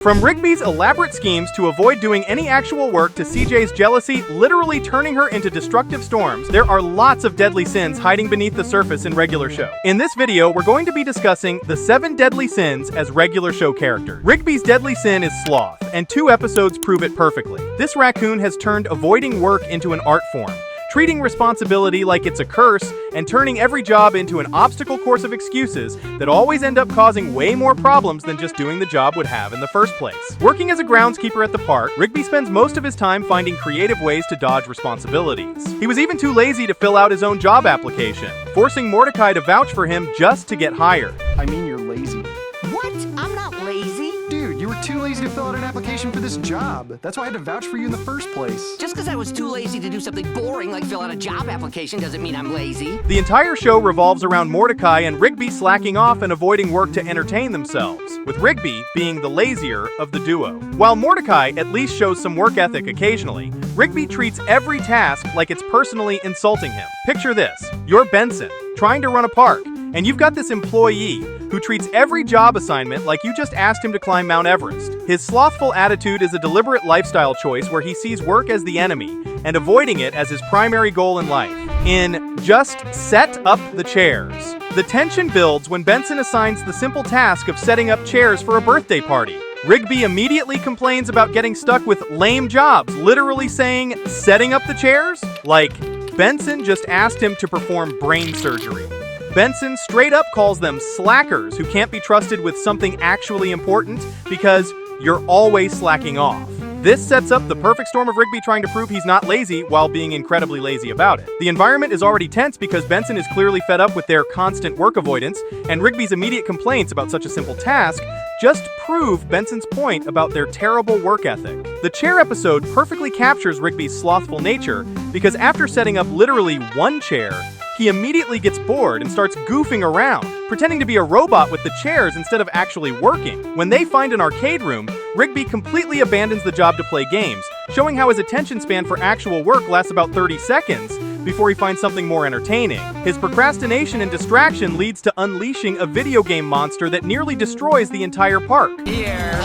From Rigby's elaborate schemes to avoid doing any actual work to CJ's jealousy literally turning her into destructive storms, there are lots of deadly sins hiding beneath the surface in regular show. In this video, we're going to be discussing the 7 deadly sins as regular show characters. Rigby's deadly sin is sloth, and 2 episodes prove it perfectly. This raccoon has turned avoiding work into an art form, treating responsibility like it's a curse, and turning every job into an obstacle course of excuses that always end up causing way more problems than just doing the job would have in the first place. Working as a groundskeeper at the park, Rigby spends most of his time finding creative ways to dodge responsibilities. He was even too lazy to fill out his own job application, forcing Mordecai to vouch for him just to get hired. I mean, you're lazy. What? I'm not lazy. Dude, you were too lazy to fill out an application for this job. That's why I had to vouch for you in the first place. Just because I was too lazy to do something boring like fill out a job application doesn't mean I'm lazy. The entire show revolves around Mordecai and Rigby slacking off and avoiding work to entertain themselves, with Rigby being the lazier of the duo. While Mordecai at least shows some work ethic occasionally, Rigby treats every task like it's personally insulting him. Picture this: you're Benson, trying to run a park, and you've got this employee who treats every job assignment like you just asked him to climb Mount Everest. His slothful attitude is a deliberate lifestyle choice where he sees work as the enemy and avoiding it as his primary goal in life. In Just Set Up the Chairs, the tension builds when Benson assigns the simple task of setting up chairs for a birthday party. Rigby immediately complains about getting stuck with lame jobs, literally saying, "setting up the chairs?" Like Benson just asked him to perform brain surgery. Benson straight up calls them slackers who can't be trusted with something actually important because you're always slacking off. This sets up the perfect storm of Rigby trying to prove he's not lazy while being incredibly lazy about it. The environment is already tense because Benson is clearly fed up with their constant work avoidance, and Rigby's immediate complaints about such a simple task just prove Benson's point about their terrible work ethic. The chair episode perfectly captures Rigby's slothful nature because after setting up literally one chair, he immediately gets bored and starts goofing around, pretending to be a robot with the chairs instead of actually working. When they find an arcade room, Rigby completely abandons the job to play games, showing how his attention span for actual work lasts about 30 seconds before he finds something more entertaining. His procrastination and distraction leads to unleashing a video game monster that nearly destroys the entire park. Here.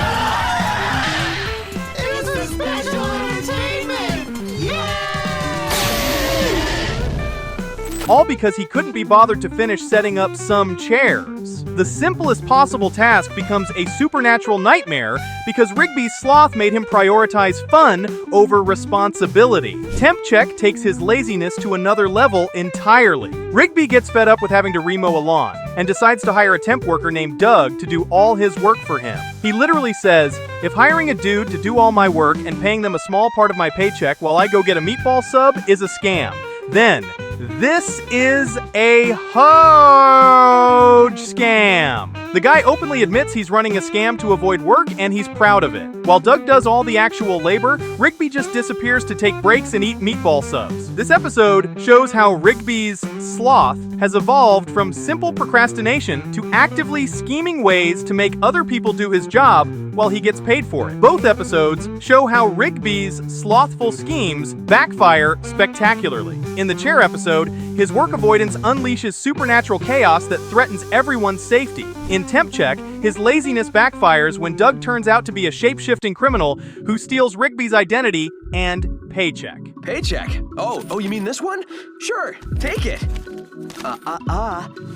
It's a special entertainment! Yeah! All because he couldn't be bothered to finish setting up some chairs. The simplest possible task becomes a supernatural nightmare because Rigby's sloth made him prioritize fun over responsibility. Temp Check takes his laziness to another level entirely. Rigby gets fed up with having to remow a lawn and decides to hire a temp worker named Doug to do all his work for him. He literally says, "If hiring a dude to do all my work and paying them a small part of my paycheck while I go get a meatball sub is a scam, then this is a huge scam." The guy openly admits he's running a scam to avoid work, and he's proud of it. While Doug does all the actual labor, Rigby just disappears to take breaks and eat meatball subs. This episode shows how Rigby's sloth has evolved from simple procrastination to actively scheming ways to make other people do his job while he gets paid for it. Both episodes show how Rigby's slothful schemes backfire spectacularly. In the chair episode, his work avoidance unleashes supernatural chaos that threatens everyone's safety. In Temp Check, his laziness backfires when Doug turns out to be a shape-shifting criminal who steals Rigby's identity and paycheck. Paycheck? Oh, you mean this one? Sure, take it.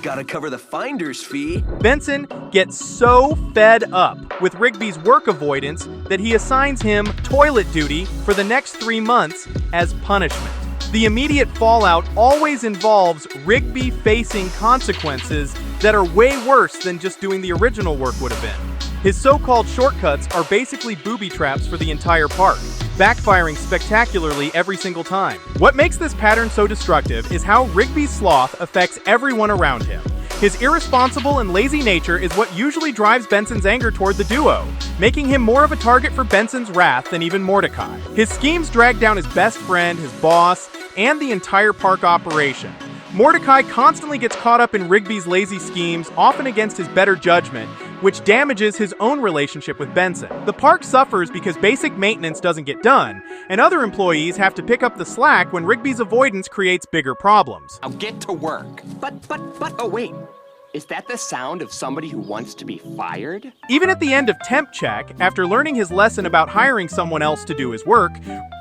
Gotta cover the finder's fee. Benson gets so fed up with Rigby's work avoidance that he assigns him toilet duty for the next 3 months as punishment. The immediate fallout always involves Rigby facing consequences that are way worse than just doing the original work would have been. His so-called shortcuts are basically booby traps for the entire park, backfiring spectacularly every single time. What makes this pattern so destructive is how Rigby's sloth affects everyone around him. His irresponsible and lazy nature is what usually drives Benson's anger toward the duo, making him more of a target for Benson's wrath than even Mordecai. His schemes drag down his best friend, his boss, and the entire park operation. Mordecai constantly gets caught up in Rigby's lazy schemes, often against his better judgment, which damages his own relationship with Benson. The park suffers because basic maintenance doesn't get done, and other employees have to pick up the slack when Rigby's avoidance creates bigger problems. I'll get to work. But, oh wait. Is that the sound of somebody who wants to be fired? Even at the end of Temp Check, after learning his lesson about hiring someone else to do his work,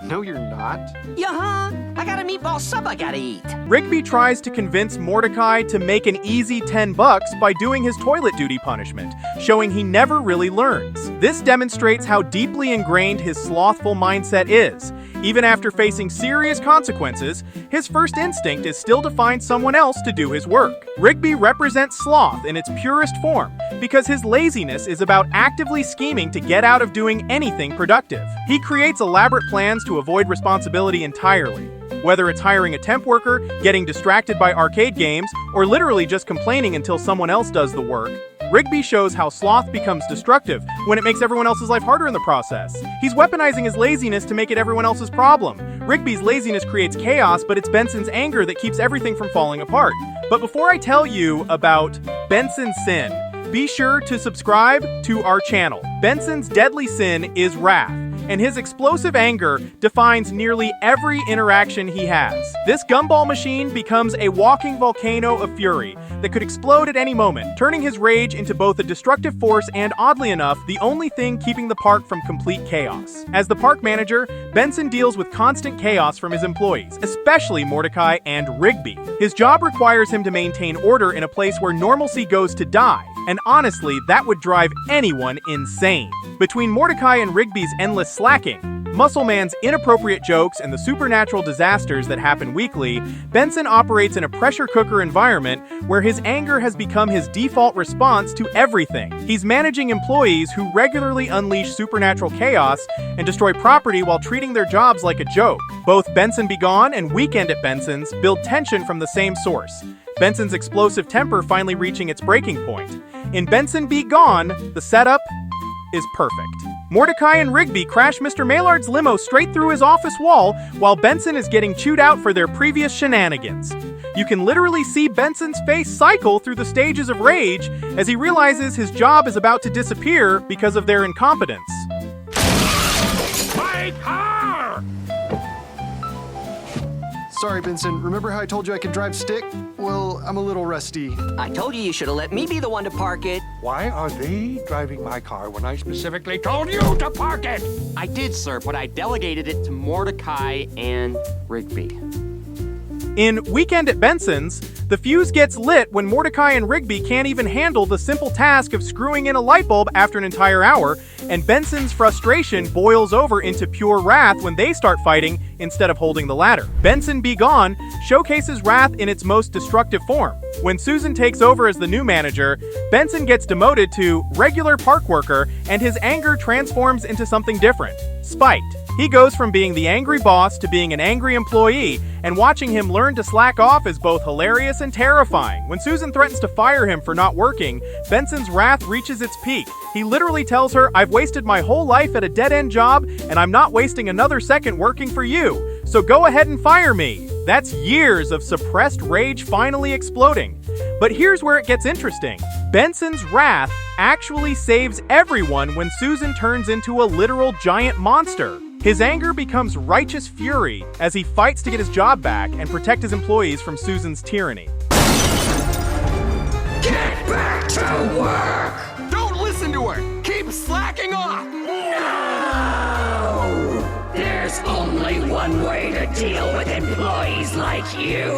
No, you're not. Yeah, I got a meatball sub I gotta eat. Rigby tries to convince Mordecai to make an easy $10 by doing his toilet duty punishment, showing he never really learns. This demonstrates how deeply ingrained his slothful mindset is. Even after facing serious consequences, his first instinct is still to find someone else to do his work. Rigby represents sloth in its purest form because his laziness is about actively scheming to get out of doing anything productive. He creates elaborate plans to avoid responsibility entirely. Whether it's hiring a temp worker, getting distracted by arcade games, or literally just complaining until someone else does the work, Rigby shows how sloth becomes destructive when it makes everyone else's life harder in the process. He's weaponizing his laziness to make it everyone else's problem. Rigby's laziness creates chaos, but it's Benson's anger that keeps everything from falling apart. But before I tell you about Benson's sin, be sure to subscribe to our channel. Benson's deadly sin is wrath, and his explosive anger defines nearly every interaction he has. This gumball machine becomes a walking volcano of fury that could explode at any moment, turning his rage into both a destructive force and, oddly enough, the only thing keeping the park from complete chaos. As the park manager, Benson deals with constant chaos from his employees, especially Mordecai and Rigby. His job requires him to maintain order in a place where normalcy goes to die, and honestly, that would drive anyone insane. Between Mordecai and Rigby's endless slacking, Muscleman's inappropriate jokes, and the supernatural disasters that happen weekly, Benson operates in a pressure cooker environment where his anger has become his default response to everything. He's managing employees who regularly unleash supernatural chaos and destroy property while treating their jobs like a joke. Both Benson Be Gone and Weekend at Benson's build tension from the same source, Benson's explosive temper finally reaching its breaking point. In Benson Be Gone, the setup is perfect. Mordecai and Rigby crash Mr. Maillard's limo straight through his office wall while Benson is getting chewed out for their previous shenanigans. You can literally see Benson's face cycle through the stages of rage as he realizes his job is about to disappear because of their incompetence. My car! Sorry, Benson. Remember how I told you I could drive stick? Well, I'm a little rusty. I told you should have let me be the one to park it. Why are they driving my car when I specifically told you to park it? I did, sir, but I delegated it to Mordecai and Rigby. In Weekend at Benson's, the fuse gets lit when Mordecai and Rigby can't even handle the simple task of screwing in a light bulb after an entire hour, and Benson's frustration boils over into pure wrath when they start fighting instead of holding the ladder. Benson Be Gone showcases wrath in its most destructive form. When Susan takes over as the new manager, Benson gets demoted to regular park worker, and his anger transforms into something different: spite. He goes from being the angry boss to being an angry employee, and watching him learn to slack off is both hilarious and terrifying. When Susan threatens to fire him for not working, Benson's wrath reaches its peak. He literally tells her, "I've wasted my whole life at a dead-end job, and I'm not wasting another second working for you. So go ahead and fire me." That's years of suppressed rage finally exploding. But here's where it gets interesting. Benson's wrath actually saves everyone when Susan turns into a literal giant monster. His anger becomes righteous fury as he fights to get his job back and protect his employees from Susan's tyranny. Get back to work! Don't listen to her! Keep slacking off! No! There's only one way to deal with employees like you!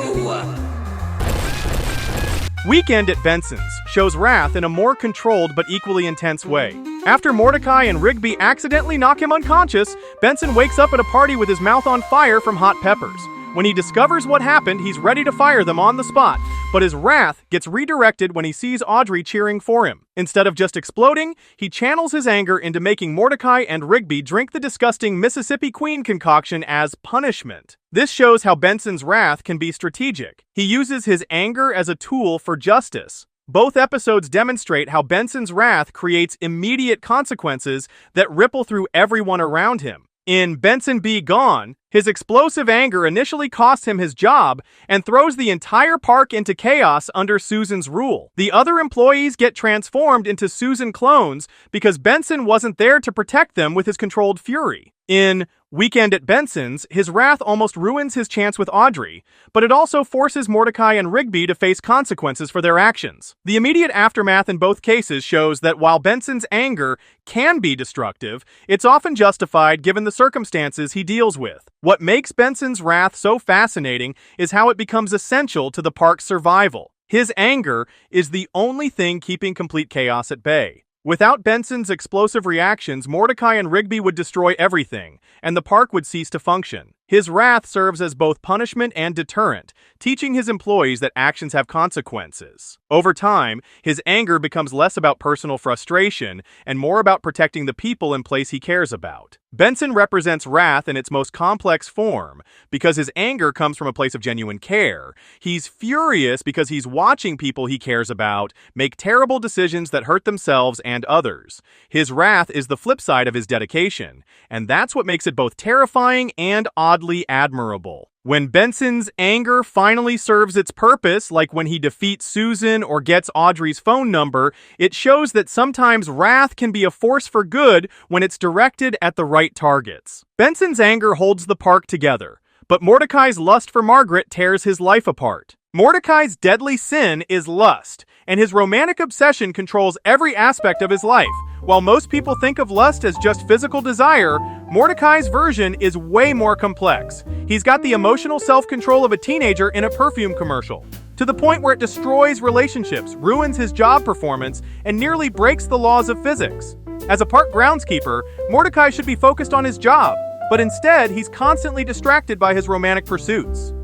Weekend at Benson's shows wrath in a more controlled but equally intense way. After Mordecai and Rigby accidentally knock him unconscious, Benson wakes up at a party with his mouth on fire from hot peppers. When he discovers what happened, he's ready to fire them on the spot, but his wrath gets redirected when he sees Audrey cheering for him. Instead of just exploding, he channels his anger into making Mordecai and Rigby drink the disgusting Mississippi Queen concoction as punishment. This shows how Benson's wrath can be strategic. He uses his anger as a tool for justice. Both episodes demonstrate how Benson's wrath creates immediate consequences that ripple through everyone around him. In Benson Be Gone, his explosive anger initially costs him his job and throws the entire park into chaos under Susan's rule. The other employees get transformed into Susan clones because Benson wasn't there to protect them with his controlled fury. In Weekend at Benson's, his wrath almost ruins his chance with Audrey, but it also forces Mordecai and Rigby to face consequences for their actions. The immediate aftermath in both cases shows that while Benson's anger can be destructive, it's often justified given the circumstances he deals with. What makes Benson's wrath so fascinating is how it becomes essential to the park's survival. His anger is the only thing keeping complete chaos at bay. Without Benson's explosive reactions, Mordecai and Rigby would destroy everything, and the park would cease to function. His wrath serves as both punishment and deterrent, teaching his employees that actions have consequences. Over time, his anger becomes less about personal frustration and more about protecting the people and place he cares about. Benson represents wrath in its most complex form because his anger comes from a place of genuine care. He's furious because he's watching people he cares about make terrible decisions that hurt themselves and others. His wrath is the flip side of his dedication, and that's what makes it both terrifying and oddly admirable. When Benson's anger finally serves its purpose, like when he defeats Susan or gets Audrey's phone number, it shows that sometimes wrath can be a force for good when it's directed at the right targets. Benson's anger holds the park together, but Mordecai's lust for Margaret tears his life apart. Mordecai's deadly sin is lust, and his romantic obsession controls every aspect of his life. While most people think of lust as just physical desire, Mordecai's version is way more complex. He's got the emotional self-control of a teenager in a perfume commercial, to the point where it destroys relationships, ruins his job performance, and nearly breaks the laws of physics. As a park groundskeeper, Mordecai should be focused on his job, but instead he's constantly distracted by his romantic pursuits.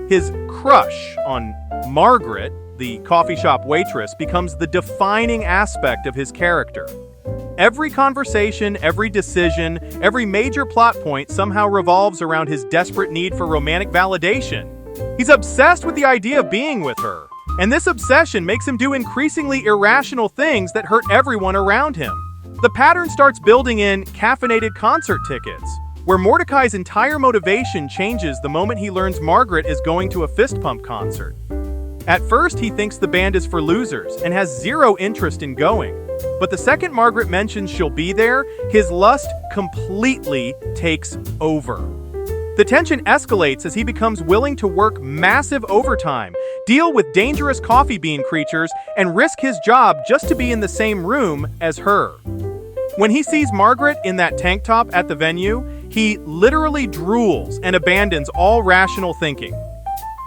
His crush on Margaret, the coffee shop waitress, becomes the defining aspect of his character. Every conversation, every decision, every major plot point somehow revolves around his desperate need for romantic validation. He's obsessed with the idea of being with her, and this obsession makes him do increasingly irrational things that hurt everyone around him. The pattern starts building in caffeinated concert tickets, where Mordecai's entire motivation changes the moment he learns Margaret is going to a fist pump concert. At first, he thinks the band is for losers and has zero interest in going. But the second Margaret mentions she'll be there, his lust completely takes over. The tension escalates as he becomes willing to work massive overtime, deal with dangerous coffee bean creatures, and risk his job just to be in the same room as her. When he sees Margaret in that tank top at the venue, he literally drools and abandons all rational thinking.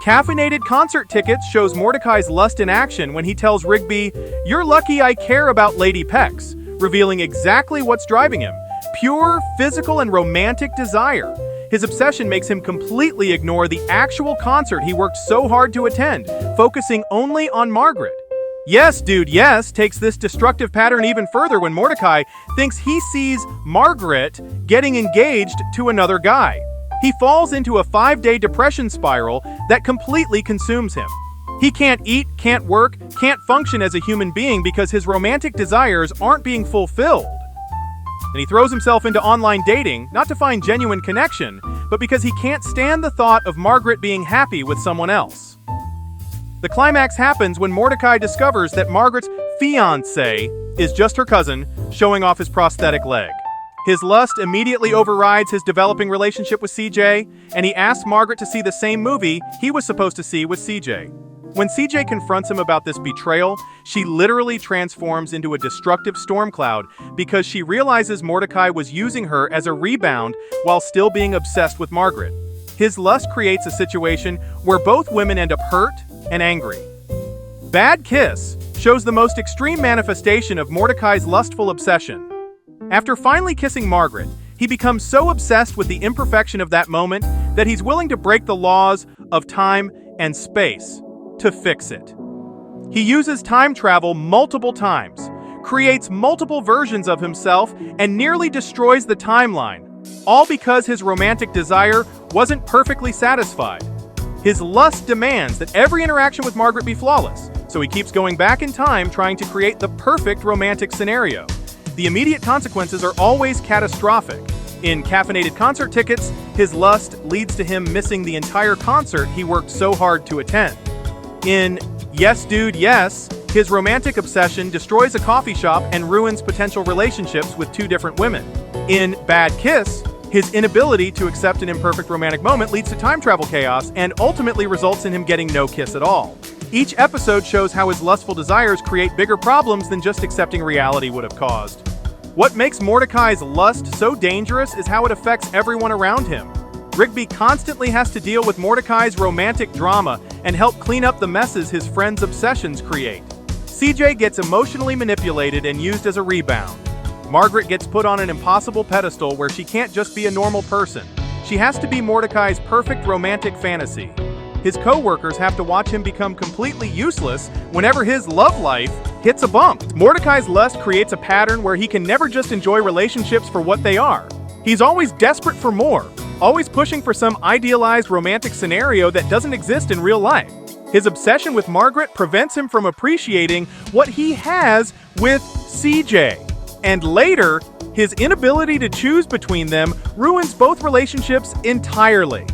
Caffeinated concert tickets shows Mordecai's lust in action when he tells Rigby, "You're lucky I care about Lady Pex," revealing exactly what's driving him: pure physical and romantic desire. His obsession makes him completely ignore the actual concert he worked so hard to attend, focusing only on Margaret. Yes, Dude, Yes takes this destructive pattern even further when Mordecai thinks he sees Margaret getting engaged to another guy. He falls into a 5-day depression spiral that completely consumes him. He can't eat, can't work, can't function as a human being because his romantic desires aren't being fulfilled. And he throws himself into online dating, not to find genuine connection, but because he can't stand the thought of Margaret being happy with someone else. The climax happens when Mordecai discovers that Margaret's fiancé is just her cousin, showing off his prosthetic leg. His lust immediately overrides his developing relationship with CJ, and he asks Margaret to see the same movie he was supposed to see with CJ. When CJ confronts him about this betrayal, she literally transforms into a destructive storm cloud because she realizes Mordecai was using her as a rebound while still being obsessed with Margaret. His lust creates a situation where both women end up hurt and angry. Bad Kiss shows the most extreme manifestation of Mordecai's lustful obsession. After finally kissing Margaret, he becomes so obsessed with the imperfection of that moment that he's willing to break the laws of time and space to fix it. He uses time travel multiple times, creates multiple versions of himself, and nearly destroys the timeline, all because his romantic desire wasn't perfectly satisfied. His lust demands that every interaction with Margaret be flawless, so he keeps going back in time trying to create the perfect romantic scenario. The immediate consequences are always catastrophic. In caffeinated concert tickets, his lust leads to him missing the entire concert he worked so hard to attend. In Yes, Dude, Yes, his romantic obsession destroys a coffee shop and ruins potential relationships with 2 different women. In Bad Kiss, His inability to accept an imperfect romantic moment leads to time travel chaos and ultimately results in him getting no kiss at all. Each episode shows how his lustful desires create bigger problems than just accepting reality would have caused. What makes Mordecai's lust so dangerous is how it affects everyone around him. Rigby constantly has to deal with Mordecai's romantic drama and help clean up the messes his friends' obsessions create. CJ gets emotionally manipulated and used as a rebound. Margaret gets put on an impossible pedestal where she can't just be a normal person. She has to be Mordecai's perfect romantic fantasy. His co-workers have to watch him become completely useless whenever his love life hits a bump. Mordecai's lust creates a pattern where he can never just enjoy relationships for what they are. He's always desperate for more, always pushing for some idealized romantic scenario that doesn't exist in real life. His obsession with Margaret prevents him from appreciating what he has with CJ. And later, his inability to choose between them ruins both relationships entirely.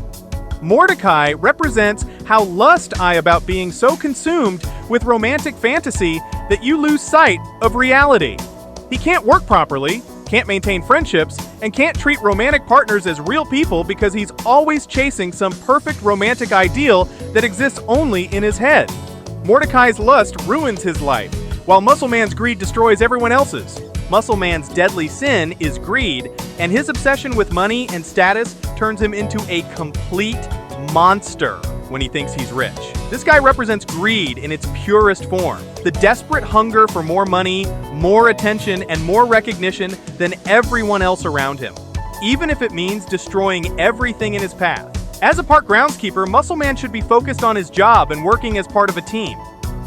Mordecai represents how lust I about being so consumed with romantic fantasy that you lose sight of reality. He can't work properly, can't maintain friendships, and can't treat romantic partners as real people because he's always chasing some perfect romantic ideal that exists only in his head. Mordecai's lust ruins his life, while Muscleman's greed destroys everyone else's. Muscleman's deadly sin is greed, and his obsession with money and status turns him into a complete monster when he thinks he's rich. This guy represents greed in its purest form, the desperate hunger for more money, more attention, and more recognition than everyone else around him, even if it means destroying everything in his path. As a park groundskeeper, Muscleman should be focused on his job and working as part of a team,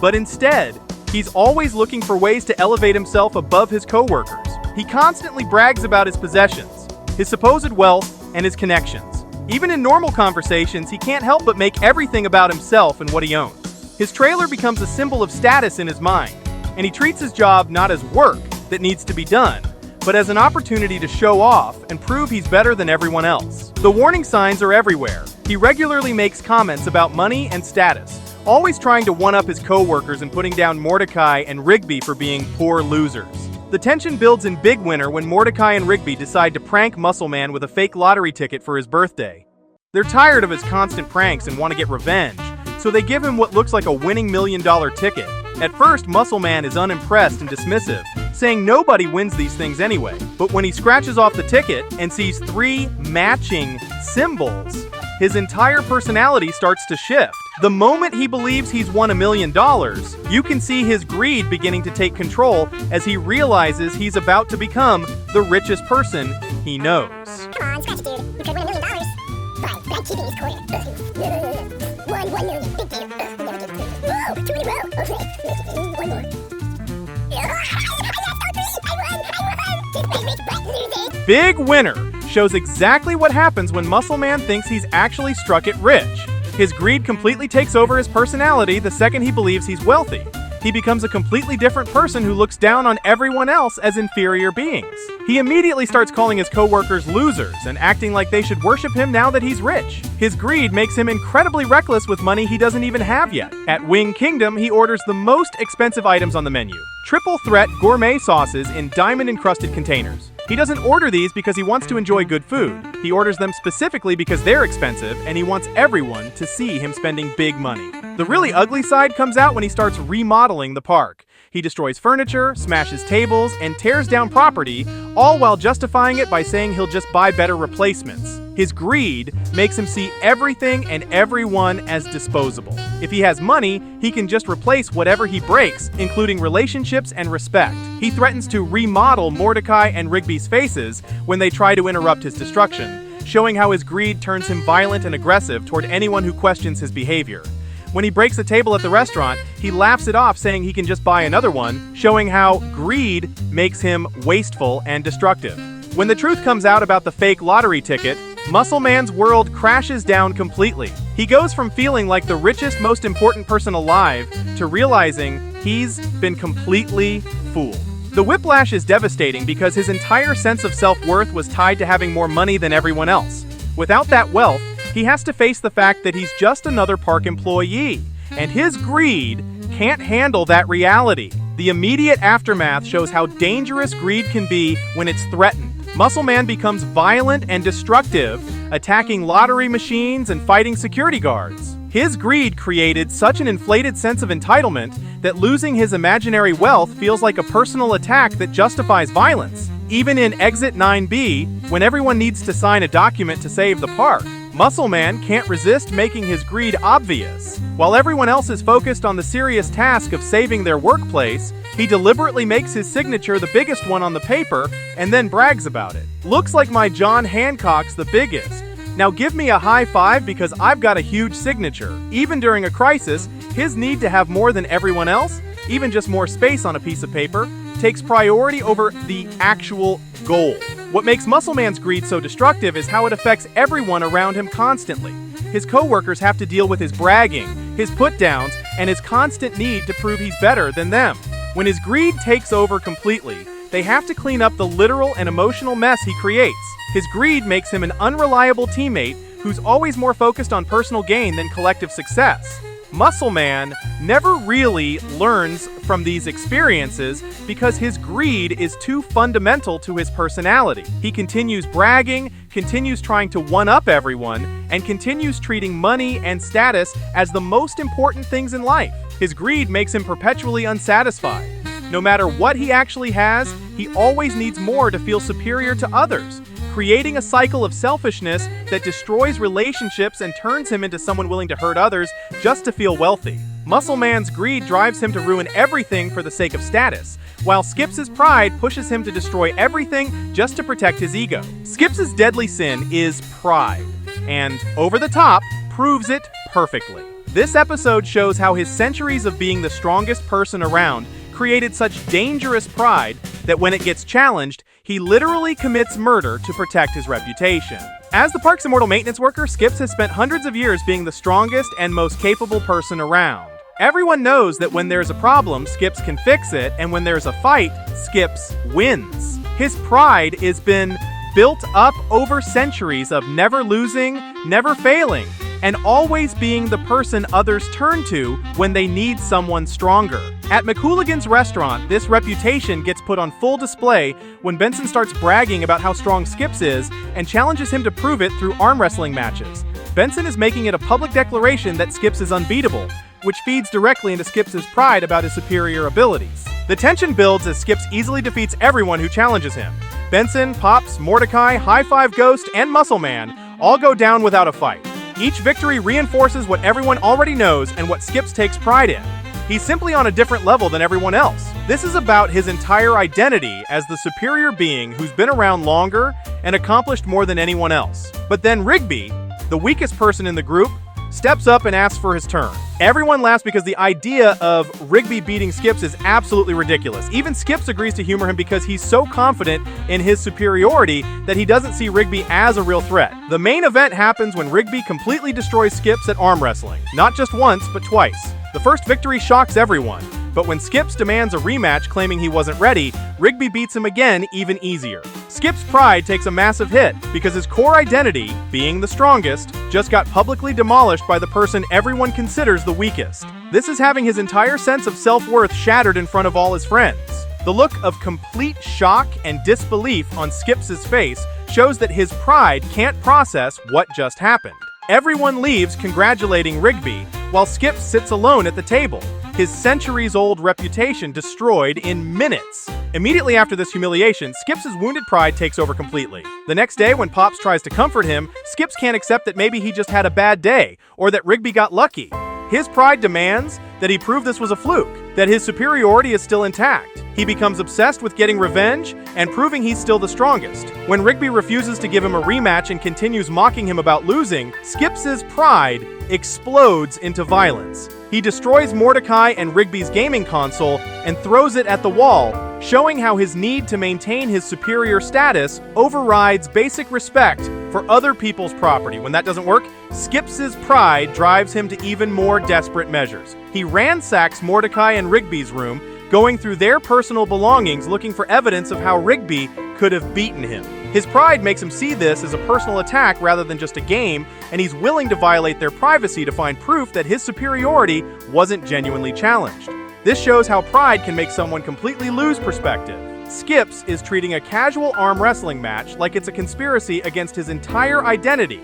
but instead, he's always looking for ways to elevate himself above his co-workers. He constantly brags about his possessions, his supposed wealth, and his connections. Even in normal conversations, he can't help but make everything about himself and what he owns. His trailer becomes a symbol of status in his mind, and he treats his job not as work that needs to be done, but as an opportunity to show off and prove he's better than everyone else. The warning signs are everywhere. He regularly makes comments about money and status, always trying to one-up his co-workers and putting down Mordecai and Rigby for being poor losers. The tension builds in Big Winter when Mordecai and Rigby decide to prank Muscleman with a fake lottery ticket for his birthday. They're tired of his constant pranks and want to get revenge, so they give him what looks like a winning $1 million ticket. At first, Muscleman is unimpressed and dismissive, saying nobody wins these things anyway. But when he scratches off the ticket and sees 3 matching symbols, his entire personality starts to shift. The moment he believes he's won $1 million, you can see his greed beginning to take control as he realizes he's about to become the richest person he knows. Come on, scratch it, dude. You could win $1 million. Fine, but I'm keeping these quarters. $1 million, big deal. Never get it. Whoa, 2 in a row. Okay, one more. I won! Big Winner shows exactly what happens when Muscleman thinks he's actually struck it rich. His greed completely takes over his personality the second he believes he's wealthy. He becomes a completely different person who looks down on everyone else as inferior beings. He immediately starts calling his co-workers losers and acting like they should worship him now that he's rich. His greed makes him incredibly reckless with money he doesn't even have yet. At Wing Kingdom, he orders the most expensive items on the menu: triple threat gourmet sauces in diamond-encrusted containers. He doesn't order these because he wants to enjoy good food. He orders them specifically because they're expensive and he wants everyone to see him spending big money. The really ugly side comes out when he starts remodeling the park. He destroys furniture, smashes tables, and tears down property, all while justifying it by saying he'll just buy better replacements. His greed makes him see everything and everyone as disposable. If he has money, he can just replace whatever he breaks, including relationships and respect. He threatens to remodel Mordecai and Rigby's faces when they try to interrupt his destruction, showing how his greed turns him violent and aggressive toward anyone who questions his behavior. When he breaks a table at the restaurant, he laughs it off saying he can just buy another one, showing how greed makes him wasteful and destructive. When the truth comes out about the fake lottery ticket, Muscleman's world crashes down completely. He goes from feeling like the richest, most important person alive to realizing he's been completely fooled. The whiplash is devastating because his entire sense of self-worth was tied to having more money than everyone else. Without that wealth, he has to face the fact that he's just another park employee, and his greed can't handle that reality. The immediate aftermath shows how dangerous greed can be when it's threatened. Muscleman becomes violent and destructive, attacking lottery machines and fighting security guards. His greed created such an inflated sense of entitlement that losing his imaginary wealth feels like a personal attack that justifies violence. Even in Exit 9B, when everyone needs to sign a document to save the park, Muscleman can't resist making his greed obvious. While everyone else is focused on the serious task of saving their workplace, he deliberately makes his signature the biggest one on the paper and then brags about it. "Looks like my John Hancock's the biggest. Now give me a high five because I've got a huge signature." Even during a crisis, his need to have more than everyone else, even just more space on a piece of paper, takes priority over the actual goal. What makes Muscleman's greed so destructive is how it affects everyone around him constantly. His co-workers have to deal with his bragging, his put-downs, and his constant need to prove he's better than them. When his greed takes over completely, they have to clean up the literal and emotional mess he creates. His greed makes him an unreliable teammate who's always more focused on personal gain than collective success. Muscleman never really learns from these experiences because his greed is too fundamental to his personality. He continues bragging, continues trying to one-up everyone, and continues treating money and status as the most important things in life. His greed makes him perpetually unsatisfied. No matter what he actually has, he always needs more to feel superior to others, creating a cycle of selfishness that destroys relationships and turns him into someone willing to hurt others just to feel wealthy. Muscleman's greed drives him to ruin everything for the sake of status, while Skip's pride pushes him to destroy everything just to protect his ego. Skip's deadly sin is pride, and Over the Top proves it perfectly. This episode shows how his centuries of being the strongest person around created such dangerous pride that when it gets challenged, he literally commits murder to protect his reputation. As the park's immortal maintenance worker, Skip's has spent hundreds of years being the strongest and most capable person around. Everyone knows that when there's a problem, Skip's can fix it, and when there's a fight, Skip's wins. His pride has been built up over centuries of never losing, never failing, and always being the person others turn to when they need someone stronger. At McCooligan's restaurant, this reputation gets put on full display when Benson starts bragging about how strong Skip's is and challenges him to prove it through arm wrestling matches. Benson is making it a public declaration that Skip's is unbeatable, which feeds directly into Skip's pride about his superior abilities. The tension builds as Skip's easily defeats everyone who challenges him. Benson, Pops, Mordecai, High Five Ghost, and Muscleman all go down without a fight. Each victory reinforces what everyone already knows and what Skip's takes pride in. He's simply on a different level than everyone else. This is about his entire identity as the superior being who's been around longer and accomplished more than anyone else. But then Rigby, the weakest person in the group, steps up and asks for his turn. Everyone laughs because the idea of Rigby beating Skip's is absolutely ridiculous. Even Skip's agrees to humor him because he's so confident in his superiority that he doesn't see Rigby as a real threat. The main event happens when Rigby completely destroys Skip's at arm wrestling. Not just once, but twice. The first victory shocks everyone, but when Skip's demands a rematch claiming he wasn't ready, Rigby beats him again even easier. Skip's pride takes a massive hit because his core identity, being the strongest, just got publicly demolished by the person everyone considers the weakest. This is having his entire sense of self-worth shattered in front of all his friends. The look of complete shock and disbelief on Skip's face shows that his pride can't process what just happened. Everyone leaves congratulating Rigby, while Skip sits alone at the table, his centuries-old reputation destroyed in minutes. Immediately after this humiliation, Skip's wounded pride takes over completely. The next day, when Pops tries to comfort him, Skip's can't accept that maybe he just had a bad day, or that Rigby got lucky. His pride demands that he prove this was a fluke, that his superiority is still intact. He becomes obsessed with getting revenge and proving he's still the strongest. When Rigby refuses to give him a rematch and continues mocking him about losing, Skip's pride explodes into violence. He destroys Mordecai and Rigby's gaming console and throws it at the wall, showing how his need to maintain his superior status overrides basic respect for other people's property. When that doesn't work, Skip's pride drives him to even more desperate measures. He ransacks Mordecai and Rigby's room, going through their personal belongings looking for evidence of how Rigby could have beaten him. His pride makes him see this as a personal attack rather than just a game, and he's willing to violate their privacy to find proof that his superiority wasn't genuinely challenged. This shows how pride can make someone completely lose perspective. Skips is treating a casual arm wrestling match like it's a conspiracy against his entire identity.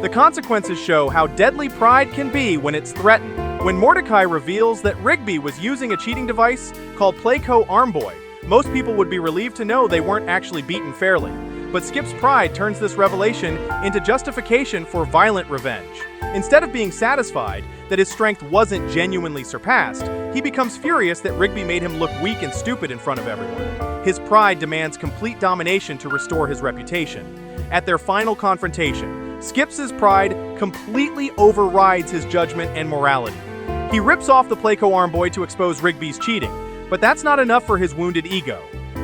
The consequences show how deadly pride can be when it's threatened. When Mordecai reveals that Rigby was using a cheating device called Playco Armboy, most people would be relieved to know they weren't actually beaten fairly. But Skip's pride turns this revelation into justification for violent revenge. Instead of being satisfied that his strength wasn't genuinely surpassed, he becomes furious that Rigby made him look weak and stupid in front of everyone. His pride demands complete domination to restore his reputation. At their final confrontation, Skip's pride completely overrides his judgment and morality. He rips off the Playco Armboy to expose Rigby's cheating, but that's not enough for his wounded ego.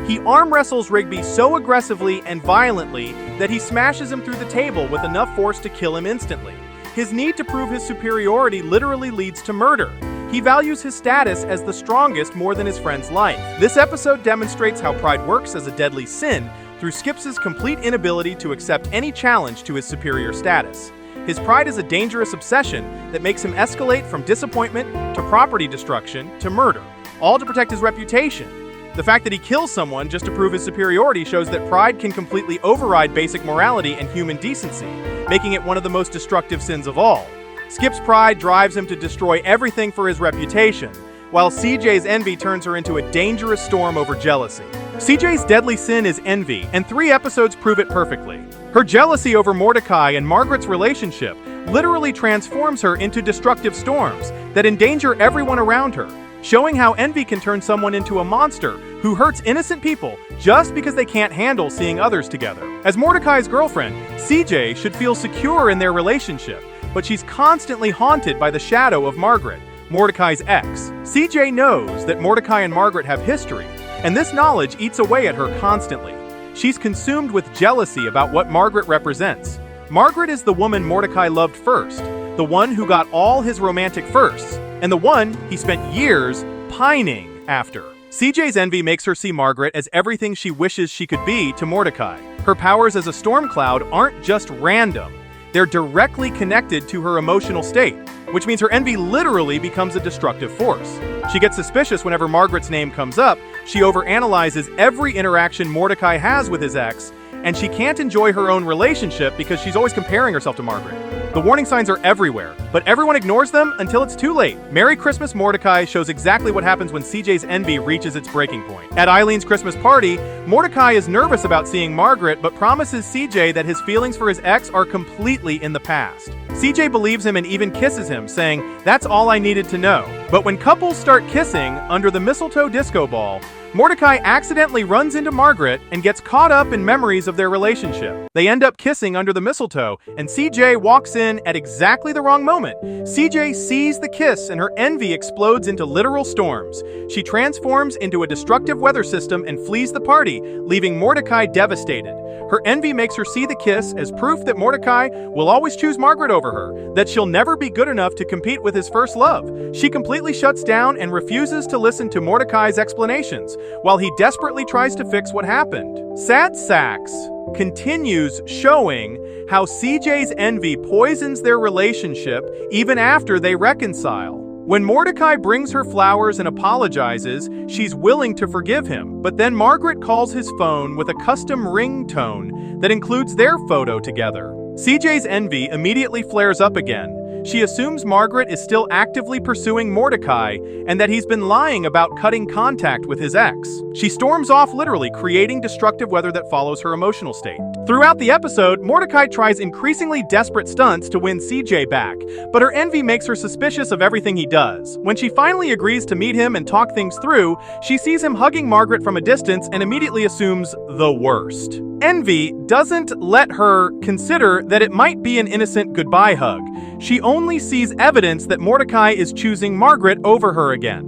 He arm wrestles Rigby so aggressively and violently that he smashes him through the table with enough force to kill him instantly. His need to prove his superiority literally leads to murder. He values his status as the strongest more than his friend's life. This episode demonstrates how pride works as a deadly sin through Skip's complete inability to accept any challenge to his superior status. His pride is a dangerous obsession that makes him escalate from disappointment to property destruction to murder, all to protect his reputation. The fact that he kills someone just to prove his superiority shows that pride can completely override basic morality and human decency, making it one of the most destructive sins of all. Skip's pride drives him to destroy everything for his reputation, while CJ's envy turns her into a dangerous storm over jealousy. CJ's deadly sin is envy, and 3 episodes prove it perfectly. Her jealousy over Mordecai and Margaret's relationship literally transforms her into destructive storms that endanger everyone around her, showing how envy can turn someone into a monster who hurts innocent people just because they can't handle seeing others together. As Mordecai's girlfriend, CJ should feel secure in their relationship, but she's constantly haunted by the shadow of Margaret, Mordecai's ex. CJ knows that Mordecai and Margaret have history, and this knowledge eats away at her constantly. She's consumed with jealousy about what Margaret represents. Margaret is the woman Mordecai loved first, the one who got all his romantic firsts, and the one he spent years pining after. CJ's envy makes her see Margaret as everything she wishes she could be to Mordecai. Her powers as a storm cloud aren't just random. They're directly connected to her emotional state, which means her envy literally becomes a destructive force. She gets suspicious whenever Margaret's name comes up. She overanalyzes every interaction Mordecai has with his ex, and she can't enjoy her own relationship because she's always comparing herself to Margaret. The warning signs are everywhere, but everyone ignores them until it's too late. Merry Christmas, Mordecai shows exactly what happens when CJ's envy reaches its breaking point. At Eileen's Christmas party, Mordecai is nervous about seeing Margaret, but promises CJ that his feelings for his ex are completely in the past. CJ believes him and even kisses him, saying, "That's all I needed to know." But when couples start kissing under the mistletoe disco ball, Mordecai accidentally runs into Margaret and gets caught up in memories of their relationship. They end up kissing under the mistletoe, and CJ walks in at exactly the wrong moment. CJ sees the kiss and her envy explodes into literal storms. She transforms into a destructive weather system and flees the party, leaving Mordecai devastated. Her envy makes her see the kiss as proof that Mordecai will always choose Margaret over her, that she'll never be good enough to compete with his first love. She completely shuts down and refuses to listen to Mordecai's explanations, while he desperately tries to fix what happened. Sad Sacks continues showing how CJ's envy poisons their relationship even after they reconcile. When Mordecai brings her flowers and apologizes, she's willing to forgive him, but then Margaret calls his phone with a custom ringtone that includes their photo together. CJ's envy immediately flares up again. She assumes Margaret is still actively pursuing Mordecai and that he's been lying about cutting contact with his ex. She storms off, literally creating destructive weather that follows her emotional state. Throughout the episode, Mordecai tries increasingly desperate stunts to win CJ back, but her envy makes her suspicious of everything he does. When she finally agrees to meet him and talk things through, she sees him hugging Margaret from a distance and immediately assumes the worst. Envy doesn't let her consider that it might be an innocent goodbye hug. She only sees evidence that Mordecai is choosing Margaret over her again.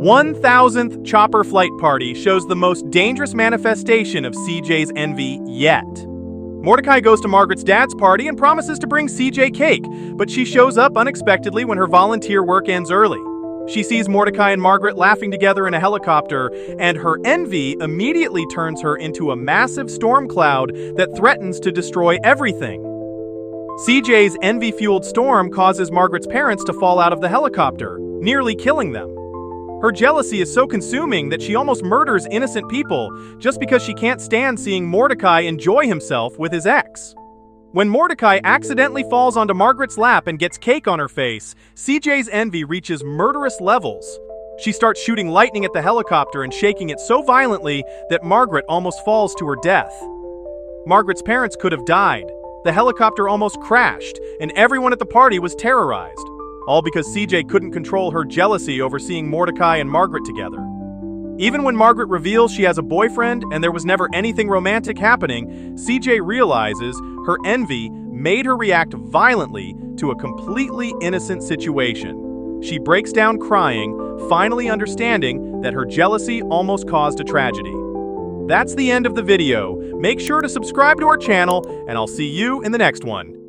1000th Chopper Flight Party shows the most dangerous manifestation of CJ's envy yet. Mordecai goes to Margaret's dad's party and promises to bring CJ cake, but she shows up unexpectedly when her volunteer work ends early. She sees Mordecai and Margaret laughing together in a helicopter, and her envy immediately turns her into a massive storm cloud that threatens to destroy everything. CJ's envy-fueled storm causes Margaret's parents to fall out of the helicopter, nearly killing them. Her jealousy is so consuming that she almost murders innocent people just because she can't stand seeing Mordecai enjoy himself with his ex. When Mordecai accidentally falls onto Margaret's lap and gets cake on her face, CJ's envy reaches murderous levels. She starts shooting lightning at the helicopter and shaking it so violently that Margaret almost falls to her death. Margaret's parents could have died. The helicopter almost crashed, and everyone at the party was terrorized. All because CJ couldn't control her jealousy over seeing Mordecai and Margaret together. Even when Margaret reveals she has a boyfriend and there was never anything romantic happening, CJ realizes her envy made her react violently to a completely innocent situation. She breaks down crying, finally understanding that her jealousy almost caused a tragedy. That's the end of the video. Make sure to subscribe to our channel, and I'll see you in the next one.